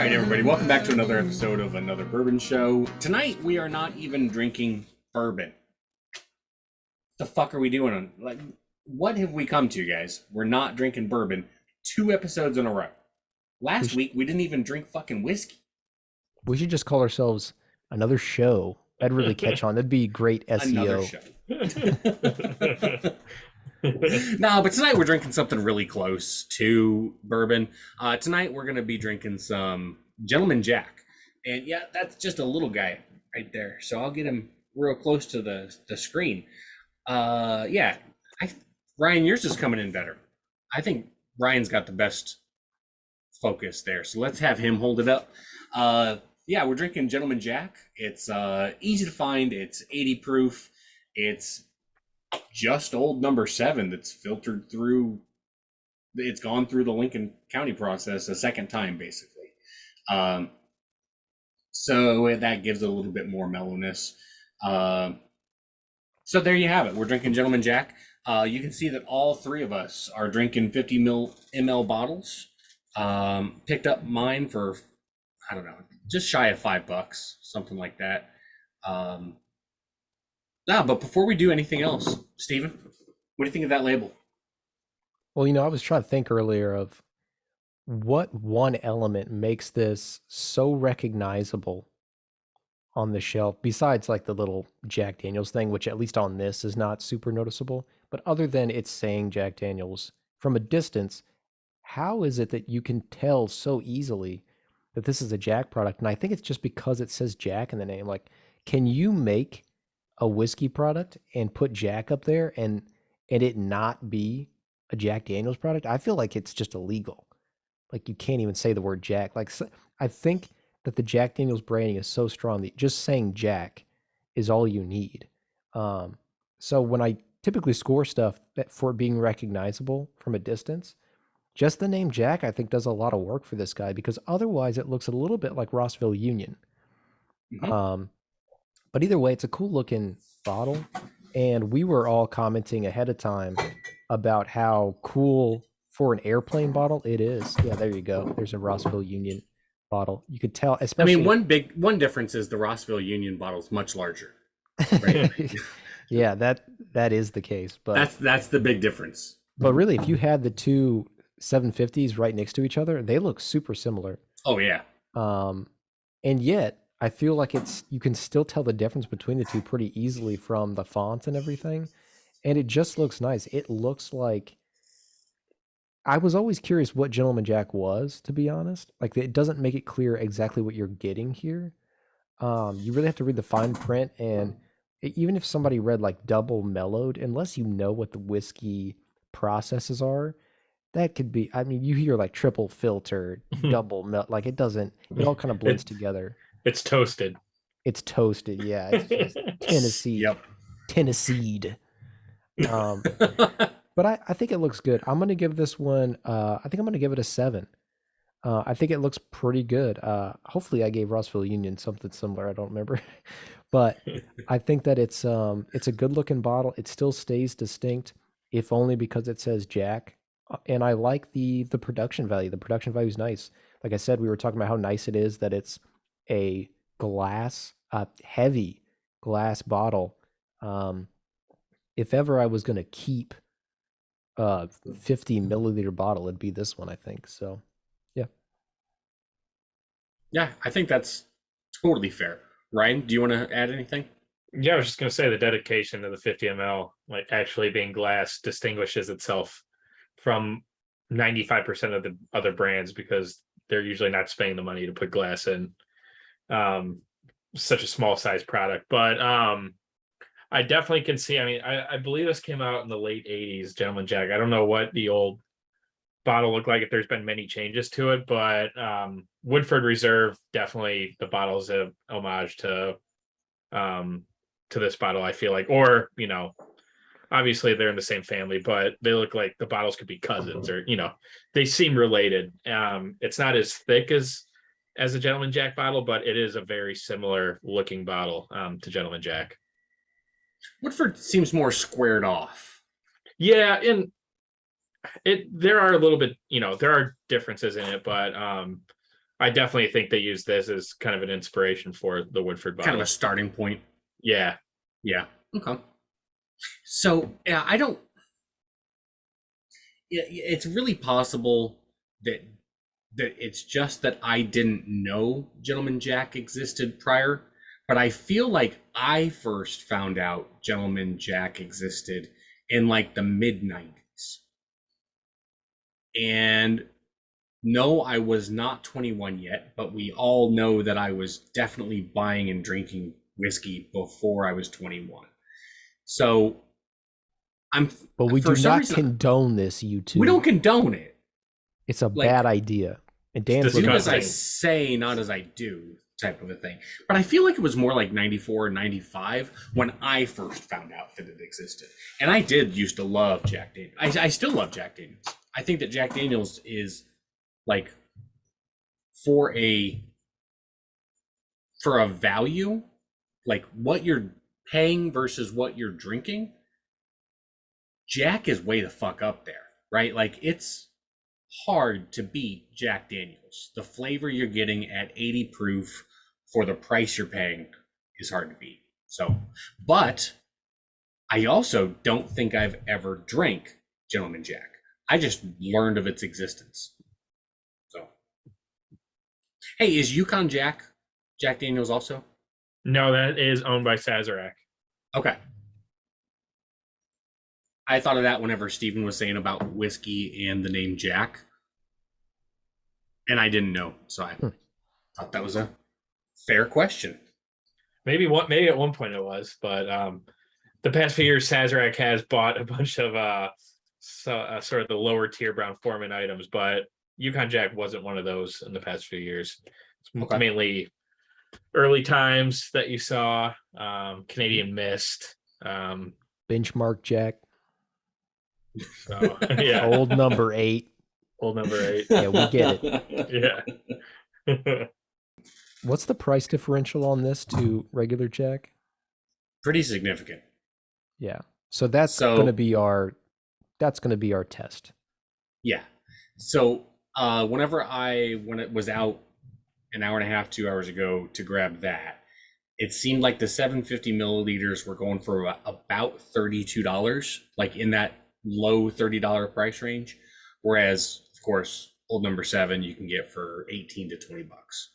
right, everybody, welcome back to another episode of Another Bourbon Show. Tonight, we are not even drinking bourbon. The fuck are we doing? Like, what have we come to, guys? We're not drinking bourbon 2 episodes in a row. Last week, we didn't even drink fucking whiskey. We should just call ourselves Another Show. That'd really catch on. That'd be great Another SEO. show. No, but tonight we're drinking something really close to bourbon. Tonight we're going to be drinking some Gentleman Jack. And yeah, that's just a little guy right there. So I'll get him real close to the screen. Yeah, Ryan, yours is coming in better. I think Ryan's got the best focus there. So let's have him hold it up. Yeah, we're drinking Gentleman Jack. It's easy to find. It's 80 proof. It's just old number 7 that's filtered through. It's gone through the Lincoln County process a second time, basically. So that gives it a little bit more mellowness. So there you have it. We're drinking Gentleman Jack. You can see that all three of us are drinking 50 ml bottles. Picked up mine for, I don't know, just shy of $5, something like that. But before we do anything else, Steven, what do you think of that label? Well, I was trying to think earlier of what one element makes this so recognizable on the shelf, besides like the little Jack Daniels thing, which at least on this is not super noticeable. But other than it's saying Jack Daniels from a distance, how is it that you can tell so easily that this is a Jack product? And I think it's just because it says Jack in the name. Like, can you make a whiskey product and put Jack up there and it not be a Jack Daniels product? I feel like it's just illegal. Like, you can't even say the word Jack. Like, I think that the Jack Daniels branding is so strong that just saying Jack is all you need. So when I typically score stuff for being recognizable from a distance, just the name Jack, I think, does a lot of work for this guy, because otherwise it looks a little bit like Rossville Union. Mm-hmm. But either way, it's a cool looking bottle. And we were all commenting ahead of time about how cool for an airplane bottle it is. Yeah, there you go. There's a Rossville Union bottle. You could tell, especially. I mean, one difference is the Rossville Union bottle is much larger. Right? Yeah, that is the case. But that's the big difference. But really, if you had the two 750s right next to each other, they look super similar. Oh yeah. And yet I feel like you can still tell the difference between the two pretty easily from the font and everything. And it just looks nice. It looks like, I was always curious what Gentleman Jack was, to be honest. Like, it doesn't make it clear exactly what you're getting here. You really have to read the fine print, and even if somebody read like double mellowed, unless you know what the whiskey processes are, that could be, I mean, you hear like triple filter, double melt, like it all kind of blends together. It's toasted. It's toasted, yeah. It's just Tennessee. Yep. Tennesseed. But I think it looks good. I'm going to give this one, I think I'm going to give it a 7. I think it looks pretty good. Hopefully I gave Rossville Union something similar. I don't remember. But I think that it's a good looking bottle. It still stays distinct, if only because it says Jack. And I like the production value. The production value is nice. Like I said, we were talking about how nice it is that it's a glass, heavy glass bottle. If ever I was going to keep a 50 milliliter bottle, it'd be this one, I think. So, yeah. Yeah, I think that's totally fair. Ryan, do you want to add anything? Yeah, I was just going to say the dedication to the 50 ml, like actually being glass, distinguishes itself from 95% of the other brands, because they're usually not spending the money to put glass in such a small size product. But I definitely can see, I mean, I believe this came out in the late 80s, Gentleman Jack. I don't know what the old bottle looked like, if there's been many changes to it, but Woodford Reserve, definitely the bottle's a homage to this bottle, I feel like. Or, obviously they're in the same family, but they look like the bottles could be cousins, or they seem related. It's not as thick as a Gentleman Jack bottle, but it is a very similar looking bottle to Gentleman Jack. Woodford seems more squared off. Yeah, and there are a little bit, there are differences in it, but I definitely think they use this as kind of an inspiration for the Woodford Kind of bottle. a starting point. Yeah. Yeah. Okay. So yeah, I don't. It's really possible that it's just that I didn't know Gentleman Jack existed prior, but I feel like I first found out Gentleman Jack existed in like the mid 90s. And no, I was not 21 yet, but we all know that I was definitely buying and drinking whiskey before I was 21. So I'm But we for do some not reason condone this, you two. we don't condone it. It's a Like, bad idea. And Dan's It's looking do as I disgusting. say, not as I do, type of a thing. But I feel like it was more like 94 or 95 when I first found out that it existed. And I did used to love Jack Daniels. I still love Jack Daniels. I think that Jack Daniels is like for a value, like what you're paying versus what you're drinking, Jack is way the fuck up there, right? Like it's hard to beat Jack Daniels. The flavor you're getting at 80 proof for the price you're paying is hard to beat. So, but I also don't think I've ever drank Gentleman Jack. I just learned of its existence. So, hey, is Yukon Jack Daniels also? No, that is owned by Sazerac. Okay. I thought of that whenever Steven was saying about whiskey and the name Jack. And I didn't know. So I thought that was a fair question. Maybe at one point it was, but the past few years Sazerac has bought a bunch of sort of the lower tier Brown Forman items, but Yukon Jack wasn't one of those in the past few years. It's Okay. mainly early times that you saw, Canadian Mist, benchmark Jack. so yeah, Old number 8. old number 8. Yeah, we get it. Yeah. What's the price differential on this to regular Jack? Pretty significant. Yeah. So that's going to be our test. Yeah. So when it was out an hour and a half, 2 hours ago to grab that, it seemed like the 750 milliliters were going for about $32, like in that low $30 price range. Whereas, of course, Old Number 7 you can get for 18 to 20 bucks.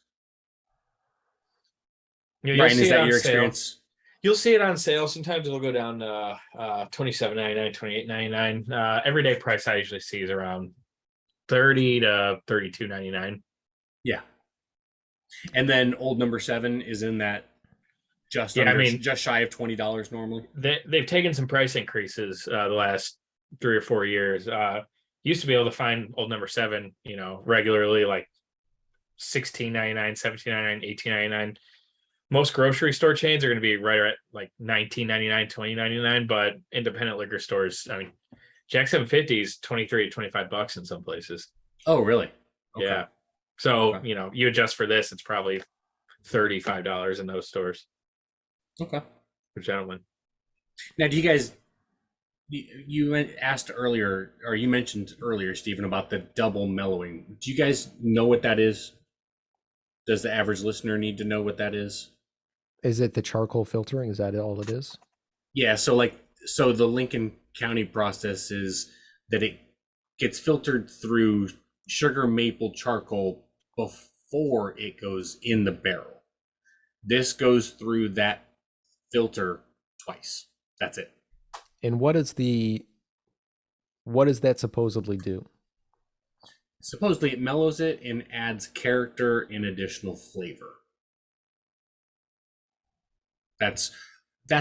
Yeah, Brian, is that your experience? You'll see it on sale. Sometimes it'll go down to $27.99, $28.99. Everyday price I usually see is around $30 to $32.99. Yeah. And then Old Number 7 is in that just shy of $20 normally. They've taken some price increases the last 3 or 4 years. Used to be able to find Old Number 7, regularly, like $16.99, $17.99, $18.99. Most grocery store chains are going to be right at like $19.99, $20.99, but independent liquor stores, I mean, Jack 750 is 23 to 25 bucks in some places. Oh, really? Okay. Yeah. So, you adjust for this, it's probably $35 in those stores. Okay. For gentlemen. Now, do you guys, you asked earlier, or you mentioned earlier, Stephen, about the double mellowing. Do you guys know what that is? Does the average listener need to know what that is? Is it the charcoal filtering? Is that all it is? Yeah. So the Lincoln County process is that it gets filtered through sugar maple charcoal before it goes in the barrel. This goes through that filter twice. That's it. And what does that supposedly do? Supposedly it mellows it and adds character and additional flavor. That's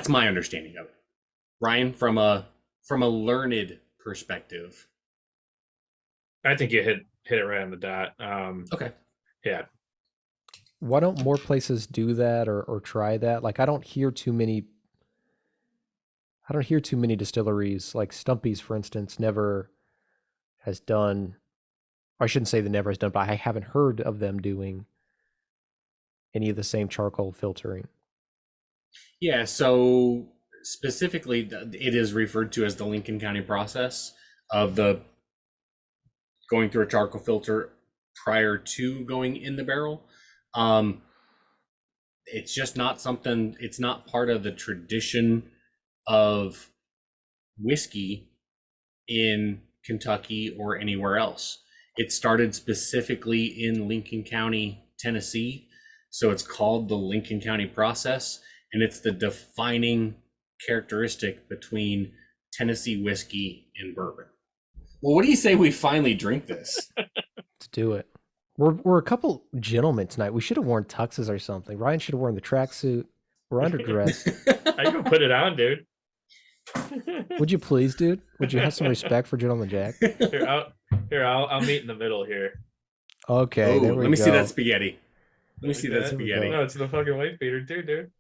my understanding of it. Ryan, from a learned perspective, I think you hit it right on the dot. Okay. Yeah. Why don't more places do that or try that? Like I don't hear too many distilleries, like Stumpy's, for instance, never has done, or I shouldn't say that never has done, but I haven't heard of them doing any of the same charcoal filtering. Yeah, so specifically, it is referred to as the Lincoln County process of the going through a charcoal filter prior to going in the barrel. It's just not something, it's not part of the tradition of whiskey in Kentucky or anywhere else. It started specifically in Lincoln County, Tennessee. So it's called the Lincoln County process, and it's the defining characteristic between Tennessee whiskey and bourbon. Well, what do you say we finally drink this? Let's do it. We're a couple gentlemen tonight. We should have worn tuxes or something. Ryan should have worn the tracksuit. We're underdressed. I can put it on, dude. Would you please, dude? Would you have some respect for Gentleman Jack? I'll meet in the middle here. Okay, there we go. Let me see that spaghetti. Let me see that Okay. spaghetti. No, it's the fucking white beater too, dude.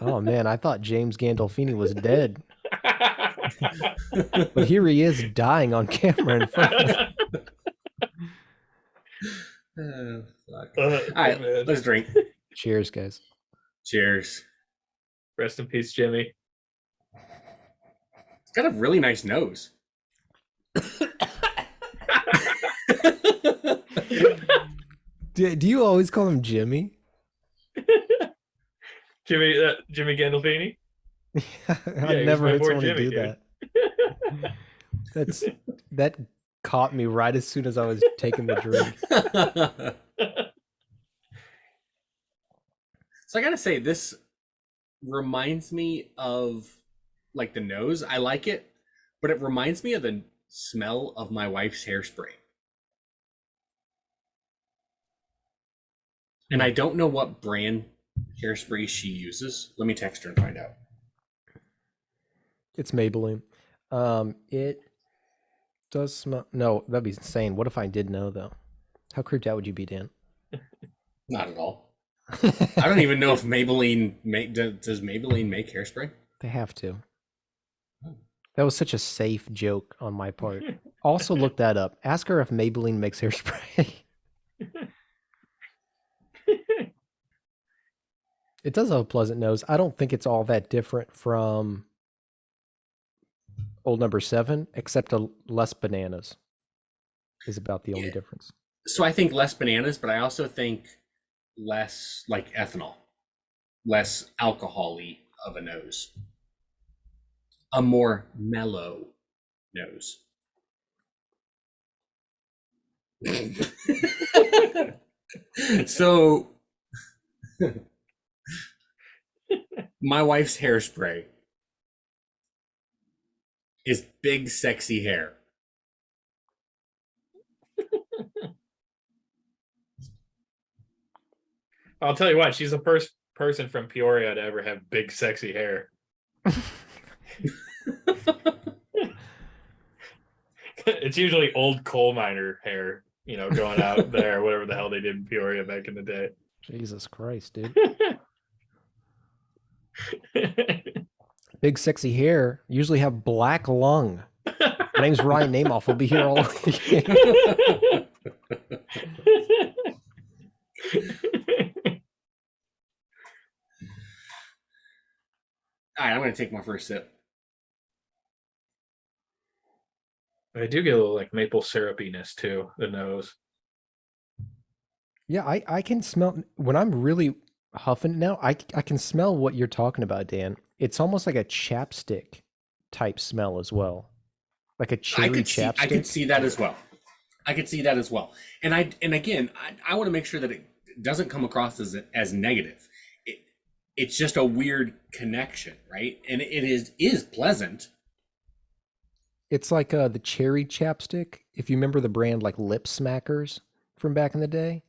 Oh man, I thought James Gandolfini was dead, but here he is dying on camera in front of me. Fuck. All right, man. let's drink. Cheers, guys. Cheers. Rest in peace, Jimmy. It's got a really nice nose. Do you always call him Jimmy? Jimmy Gandolfini. I've never heard someone Jimmy, do dude. that. That caught me right as soon as I was taking the drink. So I gotta say, this reminds me of like the nose. I like it, but it reminds me of the smell of my wife's hairspray. And I don't know what brand hairspray she uses. Let me text her and find out. It's Maybelline. It does smell. No, that'd be insane. What if I did know though? How creeped out would you be, Dan? Not at all. I don't even know if Maybelline does Maybelline make hairspray? They have to. That was such a safe joke on my part. Also look that up. Ask her if Maybelline makes hairspray. It does have a pleasant nose. I don't think it's all that different from Old Number 7, except less bananas is about the only difference. So I think less bananas, but I also think less like ethanol, less alcohol-y of a nose. A more mellow nose. So my wife's hairspray is big, sexy hair. I'll tell you what, she's the first person from Peoria to ever have big, sexy hair. It's usually old coal miner hair, going out there, whatever the hell they did in Peoria back in the day. Jesus Christ, dude. Big sexy hair usually have black lung. My name's Ryan Namath. We'll be here all week. All right, I'm going to take my first sip. I do get a little like maple syrupiness too, the nose. Yeah, I can smell when I'm really huffing now. I can smell what you're talking about, Dan. It's almost like a chapstick type smell as well, like a cherry chapstick. I could see that as well. And again, I want to make sure that it doesn't come across as negative. It's just a weird connection, right? And it is pleasant. It's like the cherry chapstick. If you remember the brand like Lip Smackers from back in the day,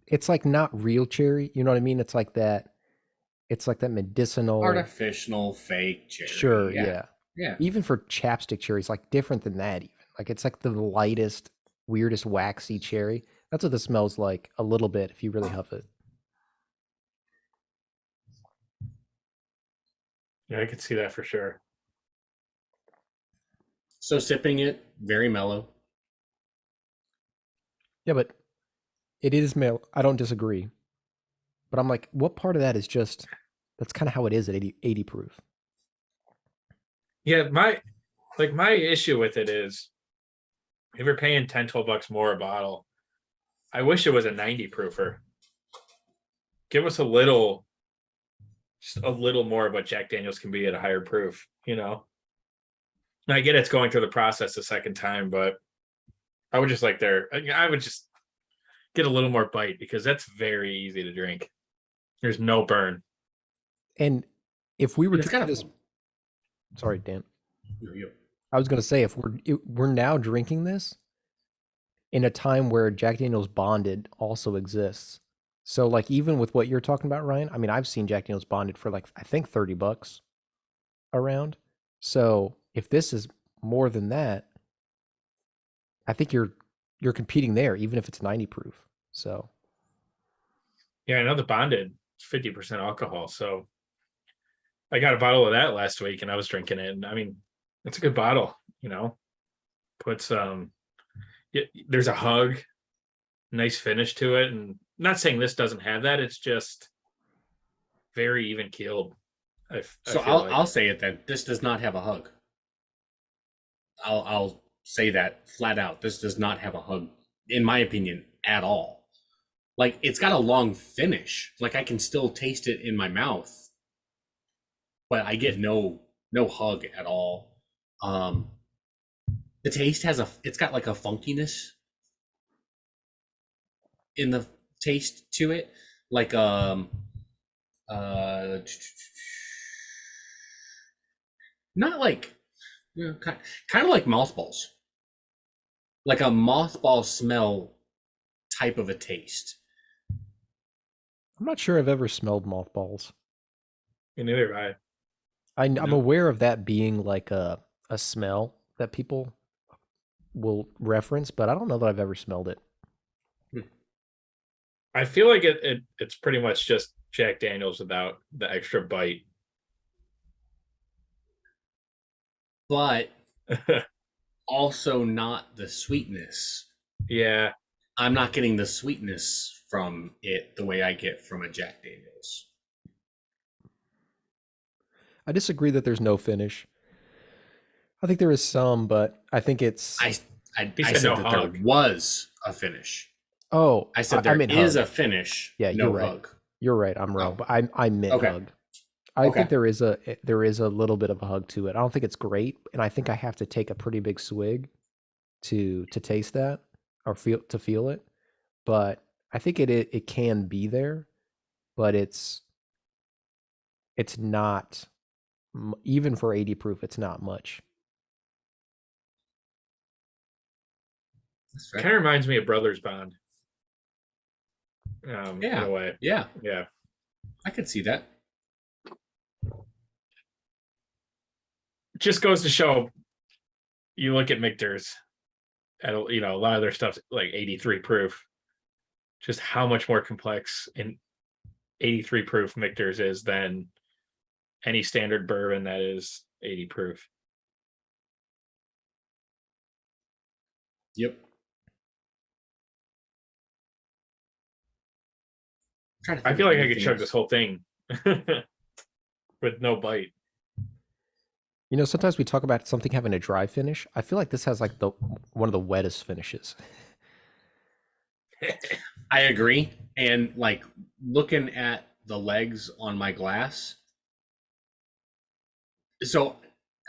it's like not real cherry. You know what I mean? It's like that. It's like that medicinal, artificial, fake cherry. Sure, yeah. Yeah. Even for chapstick cherry, it's like different than that. Even like it's like the lightest, weirdest, waxy cherry. That's what this smells like a little bit if you really huff it. Yeah, I could see that for sure. So sipping it, very mellow. Yeah, but it is mellow. I don't disagree. But I'm like, what part of that is just, that's kind of how it is at 80 proof. Yeah, my issue with it is if you're paying $10-12 more a bottle, I wish it was a 90 proofer. Give us a little, just a little more of what Jack Daniels can be at a higher proof, you know? And I get it's going through the process a second time, but I would just I would just get a little more bite because that's very easy to drink. There's no burn. And if we were It's drinking kind of this, sorry, Dan. you. I was going to say if we're now drinking this in a time where Jack Daniel's Bonded also exists. So like even with what you're talking about, Ryan, I mean I've seen Jack Daniel's Bonded for like I think $30 around. So if this is more than that, I think you're competing there, even if it's 90 proof. So Yeah, I know the bonded 50% alcohol. So I got a bottle of that last week and I was drinking it. And I mean, it's a good bottle, you know. Puts there's a hug, nice finish to it. And not saying this doesn't have that, it's just very even keeled. So I'll say it then. This does not have a hug. I'll say that flat out. This does not have a hug, in my opinion, at all. Like it's got a long finish. Like I can still taste it in my mouth, but I get no hug at all. The taste it's got like a funkiness in the taste to it, like uh not like kind of like mothballs, like a mothball smell type of a taste. I'm not sure I've ever smelled mothballs. Neither have I'm No. aware of that being like a smell that people will reference, but I don't know that I've ever smelled it. I feel like it's pretty much just Jack Daniels without the extra bite. But also not the sweetness. Yeah. I'm not getting the sweetness from it the way I get from a Jack Daniels. I disagree that there's no finish. I think there is some, but I think it's. I said said no that hug. there was a finish. Oh, I said there meant is hug. a finish. Yeah, no you're right. hug. You're right. I'm wrong, but I meant Okay. hug. I Okay. think there is a little bit of a hug to it. I don't think it's great, and I think I have to take a pretty big swig to taste that or feel it. But I think it can be there, but it's not even for 80 proof. It's not much. That's fair. Kind of reminds me of Brothers Bond. In Yeah. a way. Yeah, Yeah. I could see that. Just goes to show you look at Michter's at a lot of their stuff's like 83 proof. Just how much more complex in 83 proof Michter's is than any standard bourbon that is 80 proof. Yep. I feel like I could chug this whole thing with no bite. You know, sometimes we talk about something having a dry finish. I feel like this has like one of the wettest finishes. I agree. And like looking at the legs on my glass. So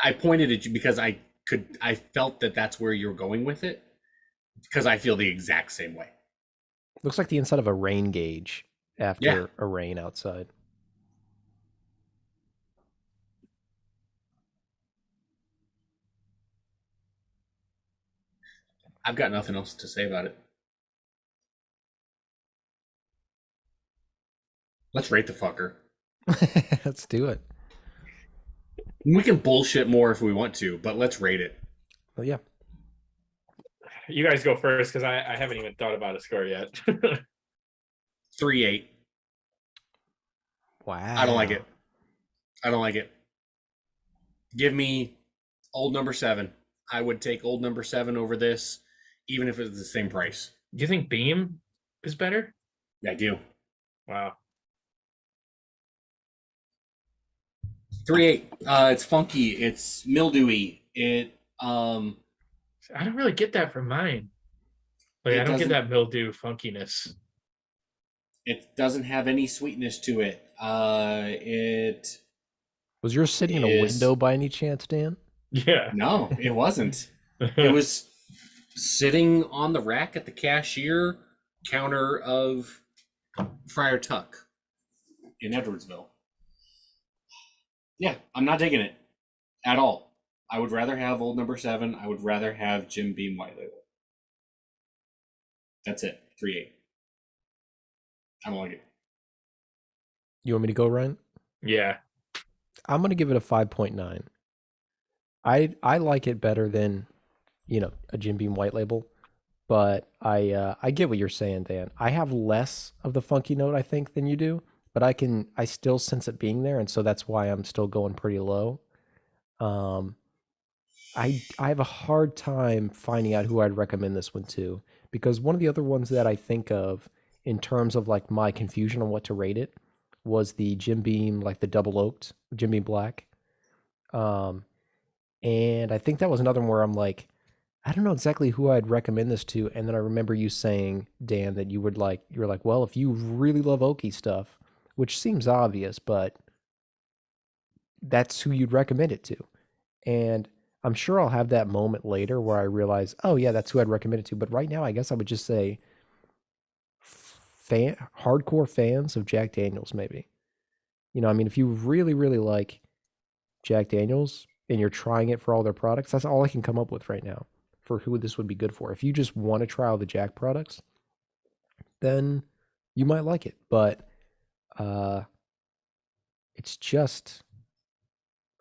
I pointed at you because I felt that that's where you're going with it, because I feel the exact same way. Looks like the inside of a rain gauge after a rain outside. I've got nothing else to say about it. Let's rate the fucker. Let's do it. We can bullshit more if we want to, but let's rate it. Well, yeah. You guys go first because I haven't even thought about a score yet. 3.8. Wow. I don't like it. I don't like it. Give me old number 7. I would take old number 7 over this, even if it's the same price. Do you think Beam is better? Yeah, I do. Wow. 3.8. It's funky. It's mildewy. I I don't really get that from mine. Like, It I don't get doesn't. that mildew funkiness. It doesn't have any sweetness to it. It Was yours sitting in a is window by any chance, Dan? Yeah. no, it wasn't. It was sitting on the rack at the cashier counter of Friar Tuck in Edwardsville. Yeah, I'm not digging it at all. I would rather have Old Number 7. I would rather have Jim Beam White Label. That's it. 3.8. I don't like it. You want me to go, Ryan? Yeah. I'm gonna give it a 5.9. I like it better than, a Jim Beam White Label, but I get what you're saying, Dan. I have less of the funky note, I think, than you do, but I still sense it being there, and so that's why I'm still going pretty low. Um, I have a hard time finding out who I'd recommend this one to, because one of the other ones that I think of in terms of like my confusion on what to rate it was the Jim Beam, like the double oaked Jim Beam Black. Um, and I think that was another one where I'm like, I don't know exactly who I'd recommend this to. And then I remember you saying, Dan, that you were like, well, if you really love oaky stuff, which seems obvious, but that's who you'd recommend it to. And I'm sure I'll have that moment later where I realize, oh yeah, that's who I'd recommend it to. But right now, I guess I would just say hardcore fans of Jack Daniels, maybe. I mean, if you really, really like Jack Daniels and you're trying it for all their products, that's all I can come up with right now for who this would be good for. If you just want to try all the Jack products, then you might like it. But it's just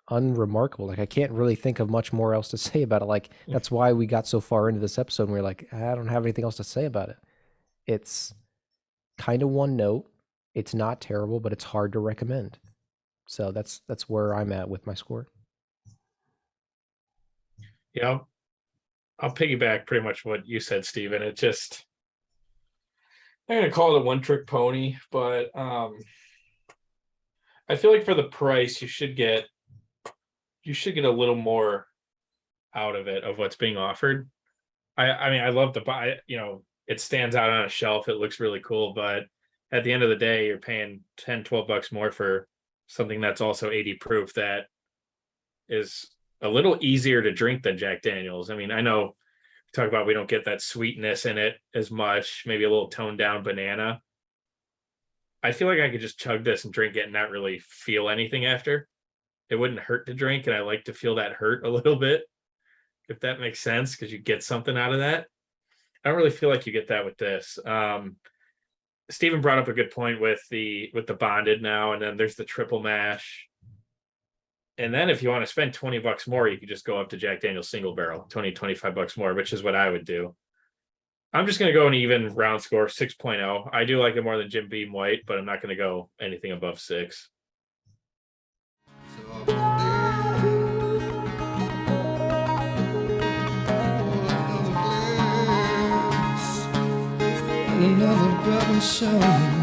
unremarkable. Like, I can't really think of much more else to say about it. Like, that's why we got so far into this episode and we're like, I don't have anything else to say about it. It's kind of one note. It's not terrible, but it's hard to recommend. So that's where I'm at with my score. Yeah. I'll piggyback pretty much what you said, Steven. It just, I'm gonna call it a one-trick pony, but I feel like for the price you should get a little more out of it, of what's being offered. I mean, I love the buy, it stands out on a shelf, it looks really cool, but at the end of the day, you're paying 10-12 bucks more for something that's also 80 proof, that is a little easier to drink than Jack Daniels. I mean, I know we talk about we don't get that sweetness in it as much, maybe a little toned down banana. I feel like I could just chug this and drink it and not really feel anything after. It wouldn't hurt to drink, and I like to feel that hurt a little bit, if that makes sense, because you get something out of that. I don't really feel like you get that with this. Stephen brought up a good point with the bonded now, and then there's the triple mash. And then if you want to spend 20 bucks more, you could just go up to Jack Daniel's single barrel, 25 bucks more, which is what I would do. I'm just going to go an even round score, 6.0. I do like it more than Jim Beam White, but I'm not going to go anything above 6. Another brother showing